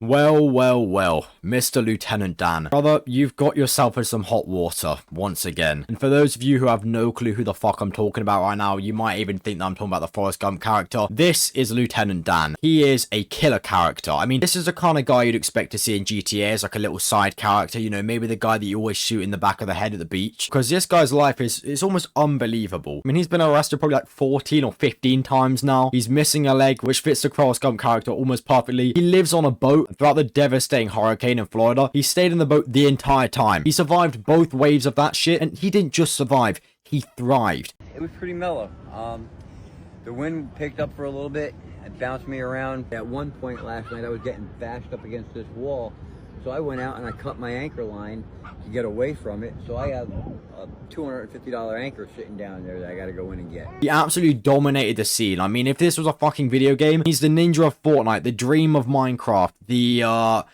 Well, Mr. Lieutenant Dan. Brother, you've got yourself in some hot water, once again. And for those of you who have no clue who the fuck I'm talking about right now, you might even think that I'm talking about the Forrest Gump character. This is Lieutenant Dan. He is a killer character. I mean, this is the kind of guy you'd expect to see in GTA as like a little side character, you know, maybe the guy that you always shoot in the back of the head at the beach. Because this guy's life is almost unbelievable. I mean, he's been arrested probably like 14 or 15 times now. He's missing a leg, which fits the Forrest Gump character almost perfectly. He lives on a boat. Throughout the devastating hurricane in Florida, he stayed in the boat the entire time. He survived both waves of that shit, and he didn't just survive, he thrived. It was pretty mellow. The wind picked up for a little bit and bounced me around. At one point last night, I was getting bashed up against this wall, so I went out and I cut my anchor line to get away from it. So I have a $250 anchor sitting down there that I gotta go in and get. He absolutely dominated the scene. I mean, if this was a fucking video game, he's the ninja of Fortnite, the dream of Minecraft, the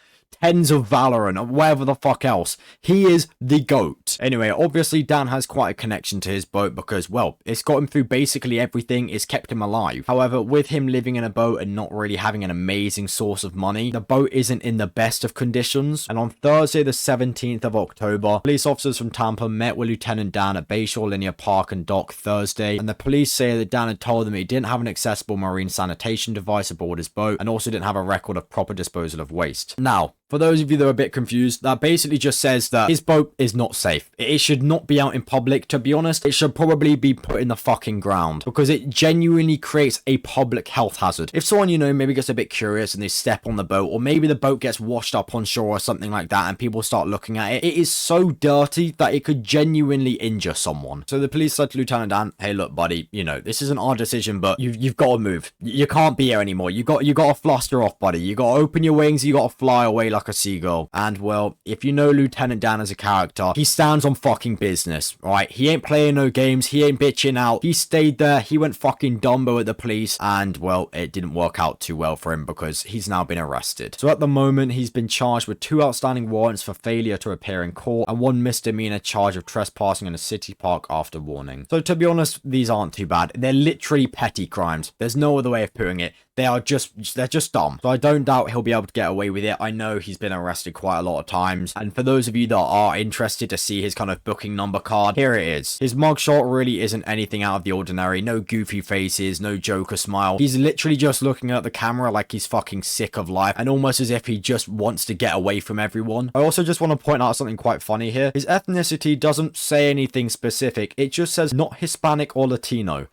tens of Valorant, or whatever the fuck else. He is the GOAT. Anyway, obviously Dan has quite a connection to his boat because, well, it's got him through basically everything. It's kept him alive. However, with him living in a boat and not really having an amazing source of money, the boat isn't in the best of conditions. And on Thursday, the 17th of October, police officers from Tampa met with Lieutenant Dan at Bayshore Linear Park and Dock Thursday. And the police say that Dan had told them he didn't have an accessible marine sanitation device aboard his boat and also didn't have a record of proper disposal of waste. Now, for those of you that are a bit confused, that basically just says that his boat is not safe. It should not be out in public. To be honest, it should probably be put in the fucking ground because it genuinely creates a public health hazard. If someone, you know, maybe gets a bit curious and they step on the boat, or maybe the boat gets washed up on shore or something like that and people start looking at it, it is so dirty that it could genuinely injure someone. So the police said to Lieutenant Dan, hey, look, buddy, you know, this isn't our decision, but you've got to move. You can't be here anymore. You got to fluster off, buddy. You got to open your wings. You got to fly away like a seagull. And well, if you know Lieutenant Dan as a character, he stands on fucking business, right? He ain't playing no games, he ain't bitching out. He stayed there, he went fucking Dumbo at the police, and well, it didn't work out too well for him because he's now been arrested. So at the moment, he's been charged with 2 outstanding warrants for failure to appear in court and 1 misdemeanor charge of trespassing in a city park after warning. So to be honest, these aren't too bad. They're literally petty crimes. There's no other way of putting it. They're just dumb. So I don't doubt he'll be able to get away with it. I know he's been arrested quite a lot of times. And for those of you that are interested to see his kind of booking number card, here it is. His mugshot really isn't anything out of the ordinary. No goofy faces, no Joker smile. He's literally just looking at the camera like he's fucking sick of life and almost as if he just wants to get away from everyone. I also just want to point out something quite funny here. His ethnicity doesn't say anything specific. It just says not Hispanic or Latino.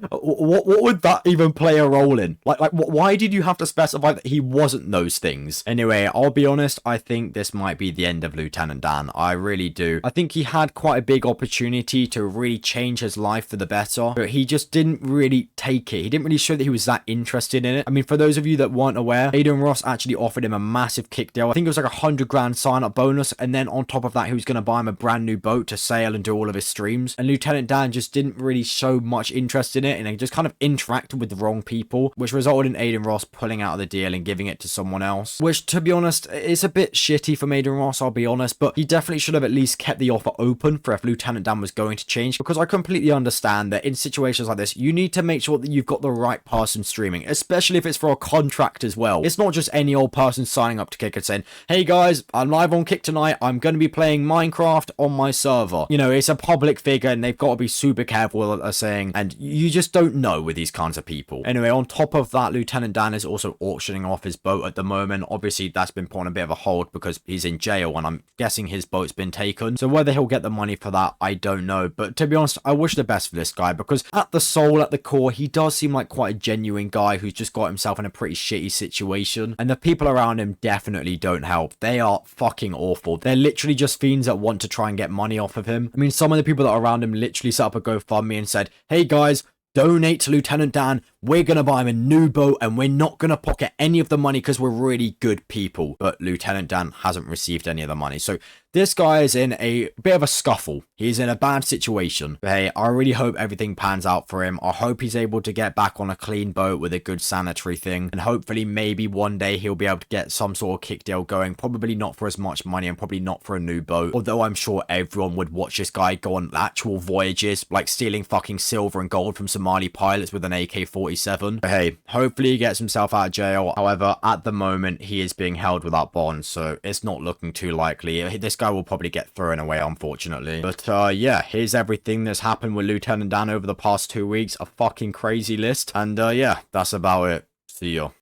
What would that even play a role in? Like, why did you have to specify that he wasn't those things? Anyway, I'll be honest, I think this might be the end of Lieutenant Dan. I really do. I think he had quite a big opportunity to really change his life for the better, but he just didn't really take it. He didn't really show that he was that interested in it. I mean, for those of you that weren't aware, Aiden Ross actually offered him a massive kick deal. I think it was like $100,000 sign-up bonus, and then on top of that, he was going to buy him a brand new boat to sail and do all of his streams. And Lieutenant Dan just didn't really show much interest in it, and he just kind of interacted with the wrong people, which resulted in Aiden Ross pulling out of the deal and giving it to someone else, which, to be honest, is a bit shitty from Aiden Ross, I'll be honest, but he definitely should have at least kept the offer open for if Lieutenant Dan was going to change, because I completely understand that in situations like this, you need to make sure that you've got the right person streaming, especially if it's for a contract as well. It's not just any old person signing up to Kick and saying, hey guys, I'm live on Kick tonight, I'm going to be playing Minecraft on my server. You know, it's a public figure and they've got to be super careful with what they're saying, and you just don't know with these kinds of people. Anyway, on top of that, Lieutenant Dan is also auctioning off his boat at the moment. Obviously, that's been put on a bit of a hold because he's in jail and I'm guessing his boat's been taken. So whether he'll get the money for that, I don't know. But to be honest, I wish the best for this guy because at the soul, at the core, he does seem like quite a genuine guy who's just got himself in a pretty shitty situation. And the people around him definitely don't help. They are fucking awful. They're literally just fiends that want to try and get money off of him. I mean, some of the people that are around him literally set up a GoFundMe and said, hey guys, donate to Lieutenant Dan. We're going to buy him a new boat and we're not going to pocket any of the money because we're really good people. But Lieutenant Dan hasn't received any of the money. So this guy is in a bit of a scuffle. He's in a bad situation. But hey, I really hope everything pans out for him. I hope he's able to get back on a clean boat with a good sanitary thing. And hopefully maybe one day he'll be able to get some sort of kick deal going. Probably not for as much money and probably not for a new boat. Although I'm sure everyone would watch this guy go on actual voyages, like stealing fucking silver and gold from Somali pilots with an AK-47 47. But hey, hopefully he gets himself out of jail. However, at the moment, he is being held without bond, so it's not looking too likely. This guy will probably get thrown away, unfortunately. But yeah, here's everything that's happened with Lieutenant Dan over the past 2 weeks. A fucking crazy list. And yeah, that's about it. See ya.